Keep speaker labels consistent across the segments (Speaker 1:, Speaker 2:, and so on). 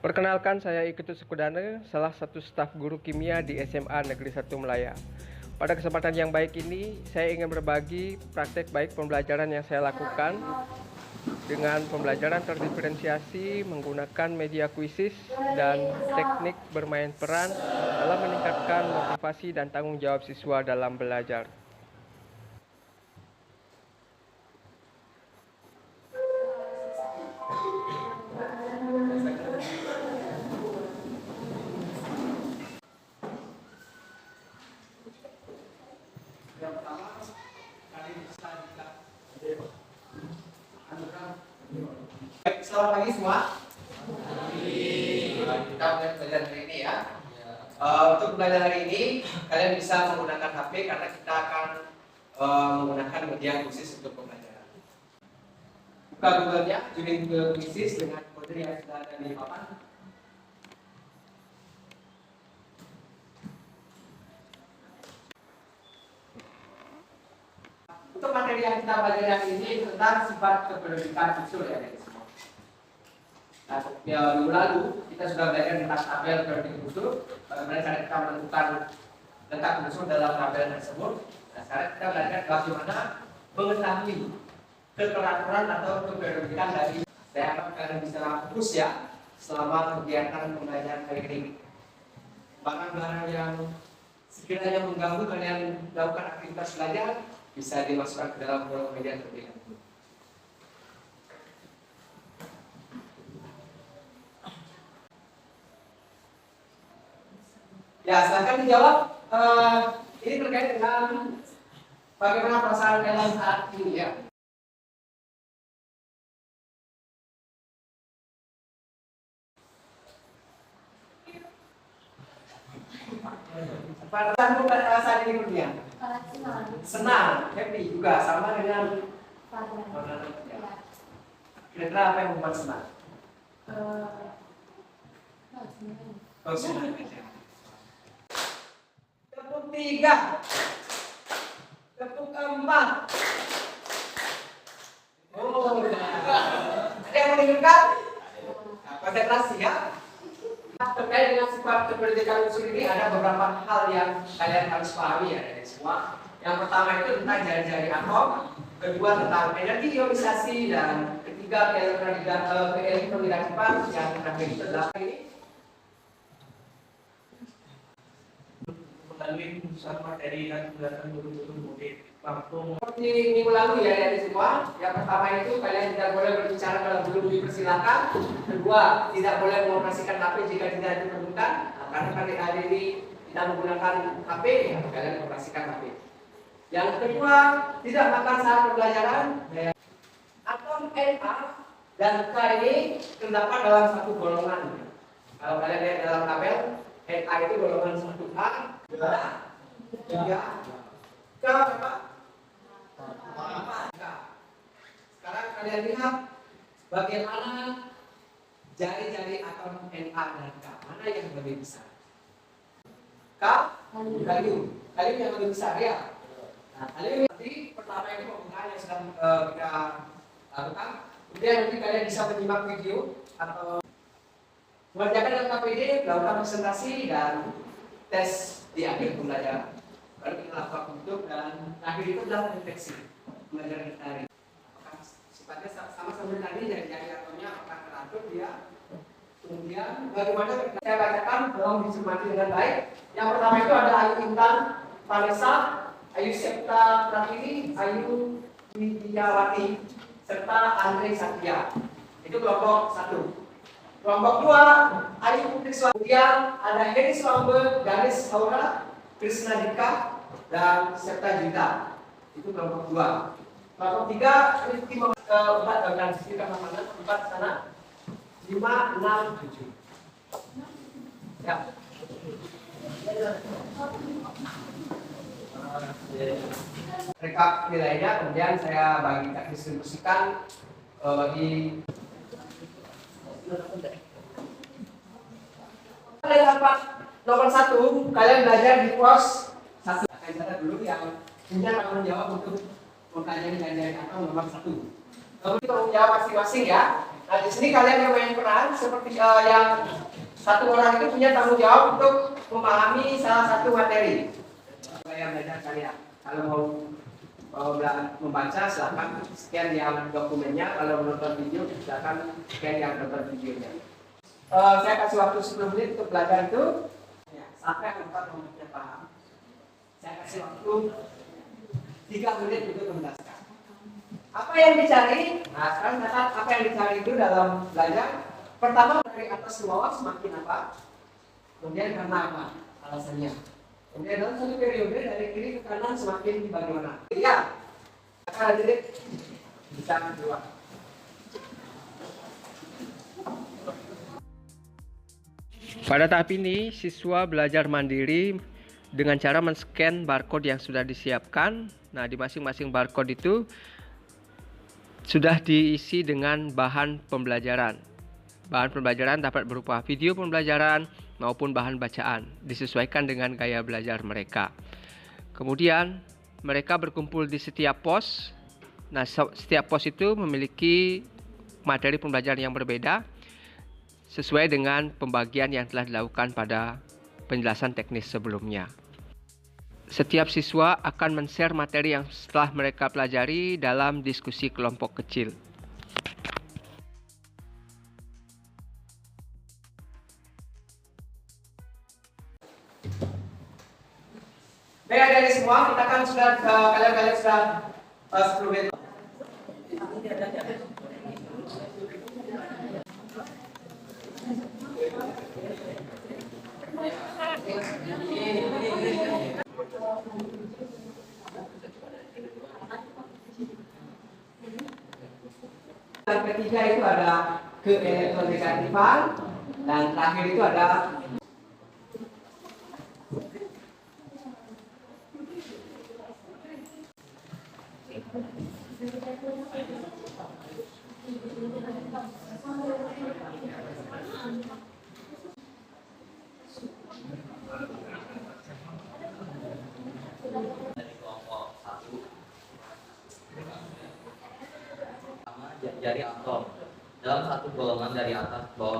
Speaker 1: Perkenalkan, saya Iketut Sukudana, salah satu staf guru kimia di SMA Negeri 1 Melaya. Pada kesempatan yang baik ini, saya ingin berbagi praktek baik pembelajaran yang saya lakukan dengan pembelajaran terdiferensiasi menggunakan media kuisis dan teknik bermain peran dalam meningkatkan motivasi dan tanggung jawab siswa dalam belajar.
Speaker 2: Baik, selamat pagi semua. Kita mulai belajar hari ini ya. Untuk belajar hari ini, kalian bisa menggunakan HP karena kita akan menggunakan media khusus untuk pembelajaran. Buka Google-nya, join Google khusus dengan kode yang sudah ada di papan. Untuk materi yang kita pelajari hari ini tentang sifat kependudukan unsur ya guys. Nah, minggu lalu kita sudah belajar tentang tabel periodic unsur, bagaimana cara kita menentukan letak unsur dalam tabel tersebut. Nah, sekarang kita belajar bagaimana mengetahui keteraturan atau keperiodikan dari. Saya harap kalian bisa fokus ya selama kegiatan pembelajaran hari ini. Barang-barang yang sekiranya mengganggu kalian melakukan aktivitas belajar bisa dimasukkan ke dalam kolom media terlebih dahulu. Ya, silakan dijawab. Ini terkait dengan bagaimana perasaan kalian saat ini ya. Perasaan ini kemudian senang, happy juga sama dengan kira-kira apa yang membuat senang? Senang aja. Tepuk 3, tepuk 4. Oh, ada yang mendengarkan? Konsentrasi ya. Terkait dengan sifat kependudukan unsur ini ada beberapa hal yang kalian harus pahami ya dari semua. Yang pertama itu tentang jari-jari atom, kedua tentang energi ionisasi, dan ketiga keelektronegativan, yang terakhir itu adalah ini.
Speaker 3: Melalui putusan materi dan gugatan guru-guru murid mampu
Speaker 2: Seperti minggu lalu ya dari semua. Yang pertama itu kalian tidak boleh berbicara kalau belum dipersilakan. Kedua, tidak boleh mengoperasikan HP jika tidak diperlukan. Nah, karena kalian hari ini tidak menggunakan HP, ya kalian operasikan HP. Yang kedua, tidak makan saat pembelajaran. Atom Na dan K ini terdapat dalam satu golongan. Kalau kalian lihat dalam tabel, Na itu golongan 1A, 3, K berapa? 4. Sekarang kalian lihat bagaimana jari-jari atom Na dan K. Mana yang lebih besar? K? Kalium. Kalium yang lebih besar ya. Nah, kalium nanti pertama ini pembukaan yang sedang kita lakukan. Kemudian nanti kalian bisa menyimak video atau mengerjakan LKPD, melakukan presentasi dan tes di akhir pembelajaran. Baru kita lakukan bentuk dan akhir itu adalah refleksi pembelajaran kita hari. Apakah sifatnya sama seperti tadi, jari-jari atomnya apakah teratur dia? Kemudian bagaimana saya bacakan, tolong dicermati dengan baik. Yang pertama itu ada Ayu Intan Vanessa, Ayu Septa Pratini, Ayu Widiawati, serta Andre Satya. Itu kelompok 1. Kelompok 2, Ayu Putri Swati. Kemudian ada Heri Swambe, Garis Aura, Krisna Dika, dan Septa Jita. Itu kelompok 2. Kelompok 3, Rifki 4 bagian sisi ke mana? 4 sana. 5, 6, 7. Ya. Rekap nilainya, kemudian saya distribusikan bagi kalian dapat nomor 1, kalian belajar di pos 1. Akan catat dulu yang punya tanggung jawab untuk mempelajari jari-jari atau nomor 1. Lalu kita tanggung jawab masing-masing ya. Nah, di sini kalian yang main peran seperti yang satu orang itu punya tanggung jawab untuk memahami salah satu materi. Saya belajar kalian. Kalau mau membaca, silahkan scan yang dokumennya. Kalau menonton video, silahkan scan yang nonton videonya. Saya kasih waktu 10 menit untuk belajar itu. Ya, sampai empat nomornya paham. Saya kasih waktu 3 menit untuk menjelaskan. Apa yang dicari? Nah, sekarang catat apa yang dicari itu dalam belajar. Pertama, dari atas ke bawah semakin apa? Kemudian karena apa? Alasannya. Kemudian dalam satu periode dari kiri ke kanan semakin bagaimana? Iya. Akan jadi bisa kedua.
Speaker 1: Pada tahap ini, siswa belajar mandiri dengan cara men-scan barcode yang sudah disiapkan. Nah, di masing-masing barcode itu sudah diisi dengan bahan pembelajaran. Bahan pembelajaran dapat berupa video pembelajaran maupun bahan bacaan, disesuaikan dengan gaya belajar mereka. Kemudian, mereka berkumpul di setiap pos. Nah, setiap pos itu memiliki materi pembelajaran yang berbeda sesuai dengan pembagian yang telah dilakukan pada penjelasan teknis sebelumnya. Setiap siswa akan men-share materi yang setelah mereka pelajari dalam diskusi kelompok kecil.
Speaker 2: Baik, dari semua kita kan sudah kalian sudah 10 menit. Yang ketiga itu ada keelektronegatifan dan terakhir itu ada
Speaker 4: jari atom dalam satu golongan dari atas ke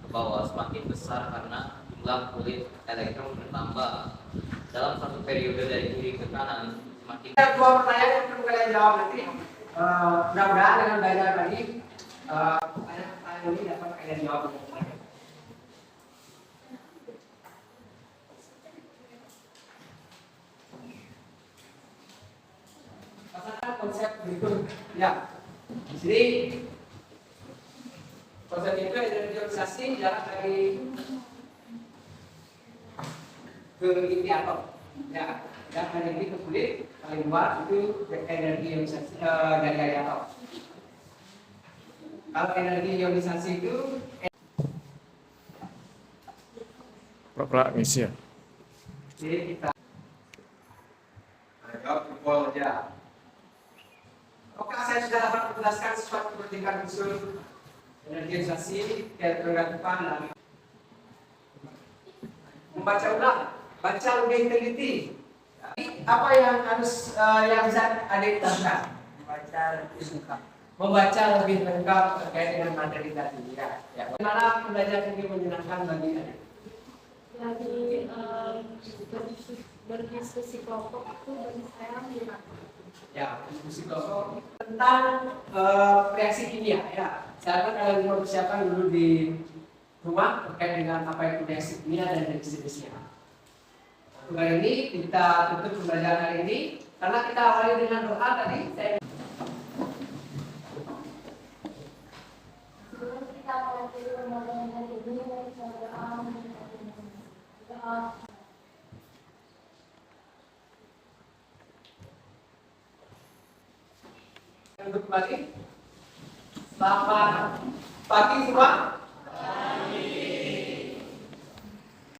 Speaker 4: bawah semakin besar karena jumlah kulit elektron bertambah. Dalam satu periode dari kiri ke kanan semakin.
Speaker 2: Ada dua pertanyaan yang perlu kalian jawab nanti. Mudah-mudahan dengan belajar tadi pertanyaan ini dapat kalian jawab. Pasalkan konsep berikut. Ya. Di sini konsep itu energi ionisasi jarak dari ke inti atom. Ya, dan energi ke kulit paling luar itu energi ionisasi dari area atom. Kalau energi ionisasi itu
Speaker 5: misi ya.
Speaker 2: jadi kita jawab pukul aja. Oke, saya sudah dapat menjelaskan sesuatu bertingkat usul energi ionisasi, keelektronegatifan dan membaca ulang, baca lebih teliti. Apa yang harus yang bisa adik lakukan? Membaca lebih lengkap terkait dengan materi tadi. Ya. Bagaimana pembelajaran ini menyenangkan bagi adik?
Speaker 6: Lagi berdiskusi kelompok itu bagi saya menyenangkan.
Speaker 2: Ya, diskusi kelompok tentang reaksi kimia. Ya, saya kalian mempersiapkan dulu di rumah terkait dengan apa itu reaksi kimia dan jenis-jenisnya. Untuk hari ini kita tutup pembelajaran hari ini karena kita awali dengan doa tadi.
Speaker 6: Sebelum kita mulai pembelajaran hari ini, kita berdoa.
Speaker 2: Untuk kembali, selamat pagi semua.